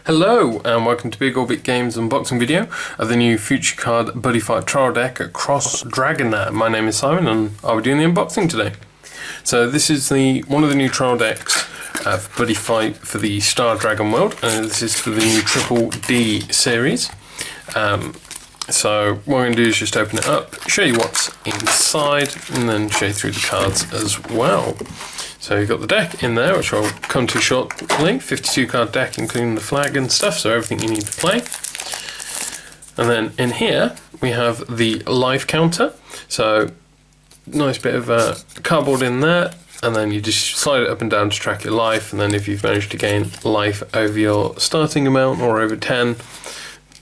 Hello and welcome to Big Orbit Games unboxing video of the new Future Card Buddyfight trial deck across Dragonair. My name is Simon and I'll be doing the unboxing today. So this is one of the new trial decks for Buddyfight for the Star Dragon world, and this is for the new Triple D series. So what we're going to do is just open it up, show you what's inside, and then show you through the cards as well. So you've got the deck in there, which I'll come to shortly. 52 card deck, including the flag and stuff, so everything you need to play. And then in here we have the life counter. So nice bit of cardboard in there, and then you just slide it up and down to track your life. And then if you've managed to gain life over your starting amount or over 10,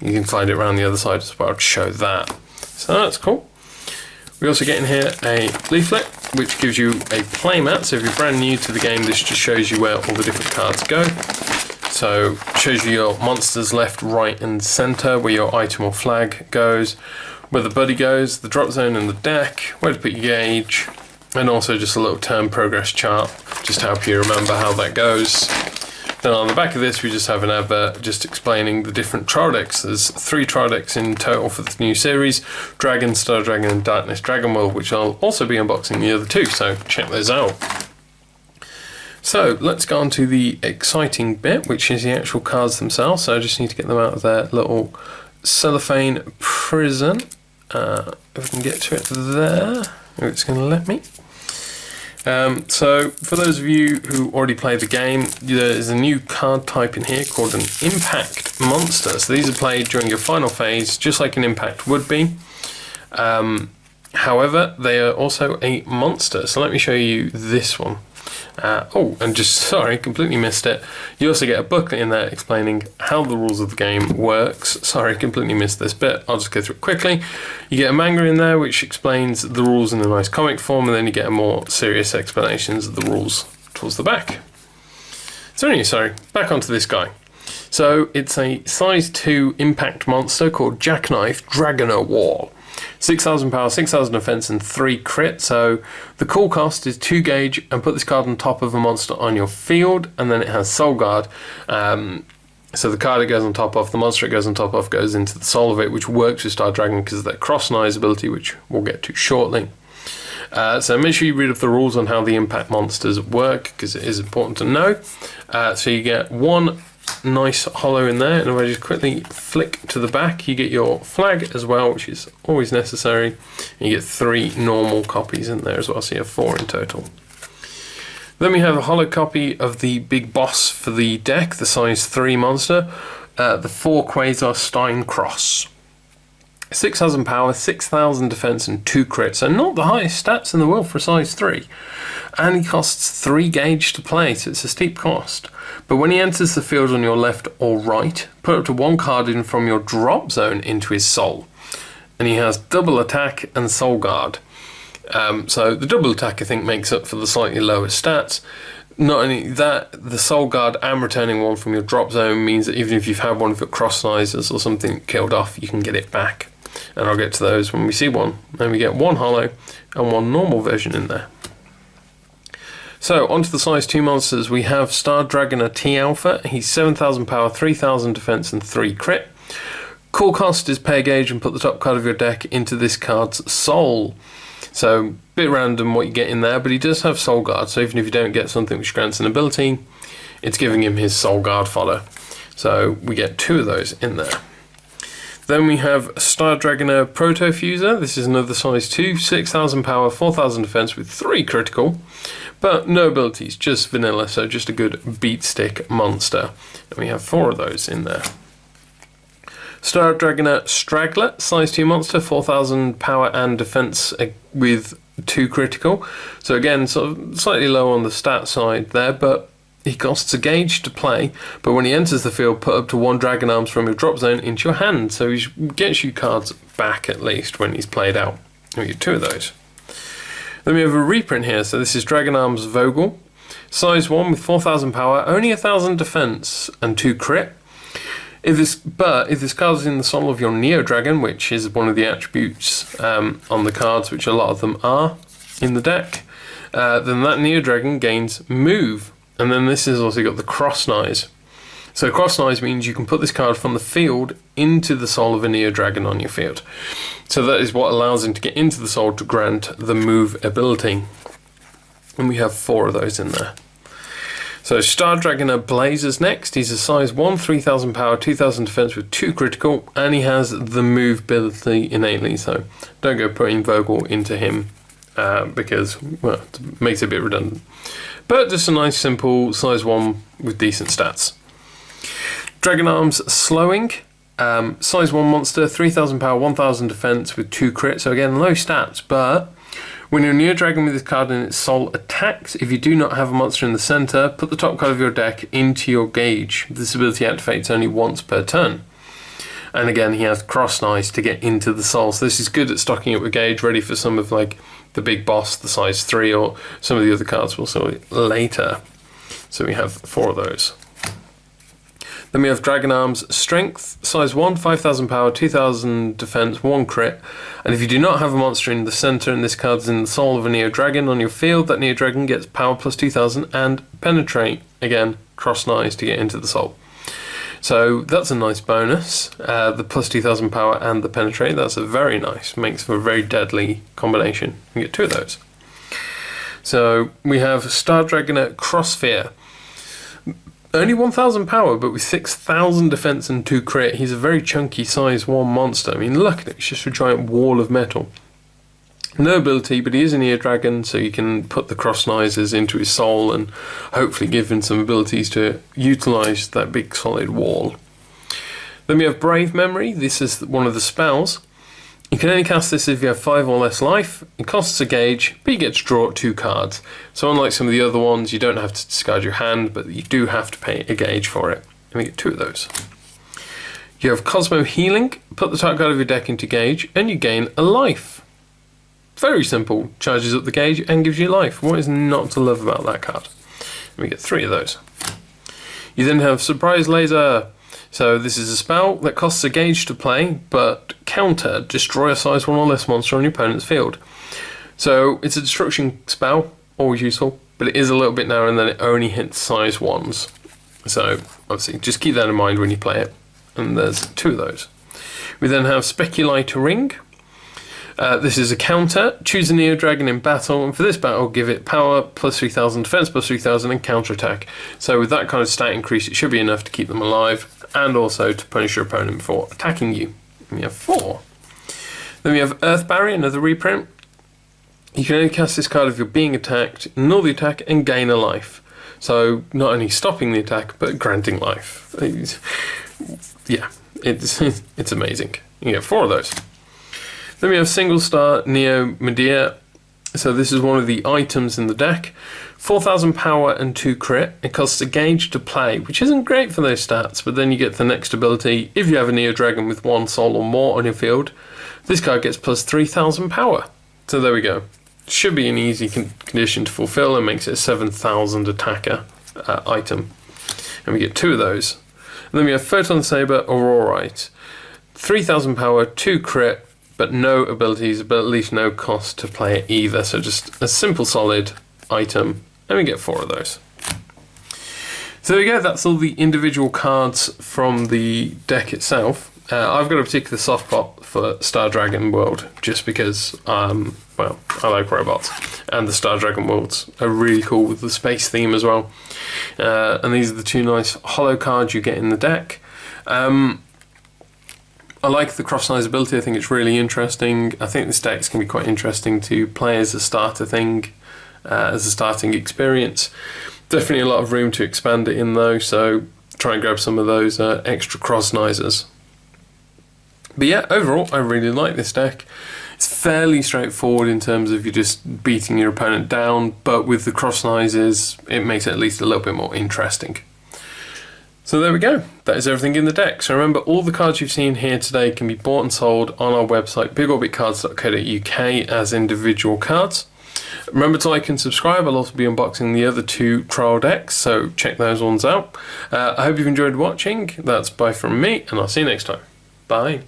you can slide it around the other side as well to show that. So that's cool. We also get in here a leaflet which gives you a playmat. So if you're brand new to the game, this just shows you where all the different cards go. So it shows you your monsters left, right and centre, where your item or flag goes, where the buddy goes, the drop zone and the deck, where to put your gauge, and also just a little turn progress chart just to help you remember how that goes. Then on the back of this we just have an advert just explaining the different trial decks. There's 3 trial decks in total for the new series: Dragon, Star Dragon and Darkness Dragon World, which I'll also be unboxing the other 2, so check those out. So let's go on to the exciting bit, which is the actual cards themselves. So I just need to get them out of their little cellophane prison. If I can get to it there, if it's going to let me. So for those of you who already play the game, there's a new card type in here called an impact monster. So these are played during your final phase, just like an impact would be. However, they are also a monster. So let me show you this one. Oh, and just, sorry, completely missed it. You also get a booklet in there explaining how the rules of the game works. Sorry, completely missed this bit. I'll just go through it quickly. You get a manga in there which explains the rules in a nice comic form, and then you get a more serious explanations of the rules towards the back. So anyway, sorry, back onto this guy. So it's a size 2 impact monster called Jackknife Dragonair War. 6,000 power, 6,000 defense and 3 crit. So the cool cost is 2 gauge, and put this card on top of a monster on your field, and then it has Soul Guard. So the card it goes on top of, the monster it goes on top of, goes into the soul of it, which works with Star Dragon because of that cross knives ability, which we'll get to shortly. So make sure you read up the rules on how the impact monsters work, because it is important to know. So you get 1 nice hollow in there, and if I just quickly flick to the back, you get your flag as well, which is always necessary, and you get 3 normal copies in there as well, so you have 4 in total. Then we have a hollow copy of the big boss for the deck, the size 3 monster, the 4 Quasar Stein Cross. 6,000 power, 6,000 defense and 2 crit, so not the highest stats in the world for a size 3. And he costs 3 gauge to play, so it's a steep cost. But when he enters the field on your left or right, put up to 1 card in from your drop zone into his soul. And he has double attack and soul guard. So the double attack, I think, makes up for the slightly lower stats. Not only that, the soul guard and returning 1 from your drop zone means that even if you've had one of your cross knives or something killed off, you can get it back. And I'll get to those when we see one. And we get 1 hollow and 1 normal version in there. So onto the size 2 monsters, we have Star Dragonair T Alpha. He's 7,000 power, 3,000 defense and 3 crit. Cool cost is pay a gauge and put the top card of your deck into this card's soul. So a bit random what you get in there, but he does have Soul Guard, so even if you don't get something which grants an ability, it's giving him his Soul Guard fodder. So we get 2 of those in there. Then we have Star Dragonair Proto Fuser. This is another size 2, 6,000 power, 4,000 defense with 3 critical, but no abilities, just vanilla, so just a good beat stick monster. And we have 4 of those in there. Star Dragonair Straggler, size 2 monster, 4,000 power and defense with 2 critical. So again, sort of slightly low on the stat side there, but he costs a gauge to play, but when he enters the field, put up to 1 Dragon Arms from your drop zone into your hand, so he gets you cards back at least when he's played out. We get 2 of those. Then we have a reprint here, so this is Dragon Arms Vogel, size 1 with 4,000 power, only 1,000 defense and 2 crit. If this card is in the soul of your Neo Dragon, which is one of the attributes on the cards, which a lot of them are in the deck, then that Neo Dragon gains move. And then this has also got the cross knives. So Cross Knives means you can put this card from the field into the soul of a Neo Dragon on your field. So that is what allows him to get into the soul to grant the move ability. And we have 4 of those in there. So Star Dragoner Blazer's next. He's a size 1, 3000 power, 2000 defense with 2 critical, and he has the move ability innately, so don't go putting Vogel into him because, well, it makes it a bit redundant. But just a nice simple size 1 with decent stats. Dragon Arms Slowing. Size 1 monster, 3000 power, 1000 defense with 2 crit, so again low stats, but when you're Neo Dragon with this card and its soul attacks, if you do not have a monster in the center, put the top card of your deck into your gauge. This ability activates only once per turn. And again, he has Cross Knives to get into the soul, so this is good at stocking up with gauge, ready for some of like the big boss, the size 3, or some of the other cards we'll see later. So we have 4 of those. Then we have Dragon Arms Strength, size 1, 5000 power, 2000 defense, 1 crit. And if you do not have a monster in the center and this card's in the soul of a Neo Dragon on your field, that Neo Dragon gets power plus 2000 and Penetrate. Again, Cross Knives to get into the soul. So that's a nice bonus. The plus 2000 power and the Penetrate, that's a very nice, makes for a very deadly combination. You get 2 of those. So we have Star Dragoner Crossfear. Only 1000 power, but with 6000 defense and 2 crit, he's a very chunky size 1 monster. I mean, look at it, it's just a giant wall of metal. No ability, but he is a Neo Dragon, so you can put the Cross Knives into his soul and hopefully give him some abilities to utilise that big solid wall. Then we have Brave Memory. This is one of the spells. You can only cast this if you have 5 or less life. It costs a gauge, but you get to draw 2 cards. So unlike some of the other ones, you don't have to discard your hand, but you do have to pay a gauge for it. And we get 2 of those. You have Cosmo Healing. Put the top card of your deck into gauge, and you gain a life. Very simple. Charges up the gauge and gives you life. What is not to love about that card? And we get 3 of those. You then have Surprise Laser. So this is a spell that costs a gauge to play, but counter, destroy a size 1 or less monster on your opponent's field. So it's a destruction spell, always useful, but it is a little bit narrow and then it only hits size 1s. So obviously just keep that in mind when you play it. And there's 2 of those. We then have Speculator Ring. This is a counter. Choose a Neo Dragon in battle, and for this battle, give it power plus 3000, defense plus 3000, and counterattack. So with that kind of stat increase, it should be enough to keep them alive, and also to punish your opponent before attacking you. And we have 4. Then we have Earth Barrier, another reprint. You can only cast this card if you're being attacked, null the attack, and gain a life. So not only stopping the attack, but granting life. Yeah, it's amazing. You get 4 of those. Then we have Single Star Neo Medea. So this is one of the items in the deck. 4000 power and 2 crit. It costs a gauge to play, which isn't great for those stats, but then you get the next ability. If you have a Neo Dragon with 1 soul or more on your field, this card gets plus 3000 power. So there we go. Should be an easy condition to fulfill and makes it a 7000 attacker item. And we get 2 of those. And then we have Photon Saber Aurorite. 3000 power, 2 crit, but no abilities, but at least no cost to play it either. So just a simple solid item, and we get 4 of those. So there we go, that's all the individual cards from the deck itself. I've got a particular soft spot for Star Dragon World, just because, well, I like robots, and the Star Dragon Worlds are really cool with the space theme as well. And these are the 2 nice holo cards you get in the deck. I like the Cross Knives ability, I think it's really interesting. I think this deck's can be quite interesting to play as a starter thing, as a starting experience. Definitely a lot of room to expand it in though, so try and grab some of those extra Cross Knivesers. But yeah, overall I really like this deck. It's fairly straightforward in terms of you're just beating your opponent down, but with the Cross Knivesers it makes it at least a little bit more interesting. So there we go, that is everything in the deck. So remember, all the cards you've seen here today can be bought and sold on our website, bigorbitcards.co.uk, as individual cards. Remember to like and subscribe. I'll also be unboxing the other 2 trial decks, so check those ones out. I hope you've enjoyed watching. That's bye from me, and I'll see you next time. Bye.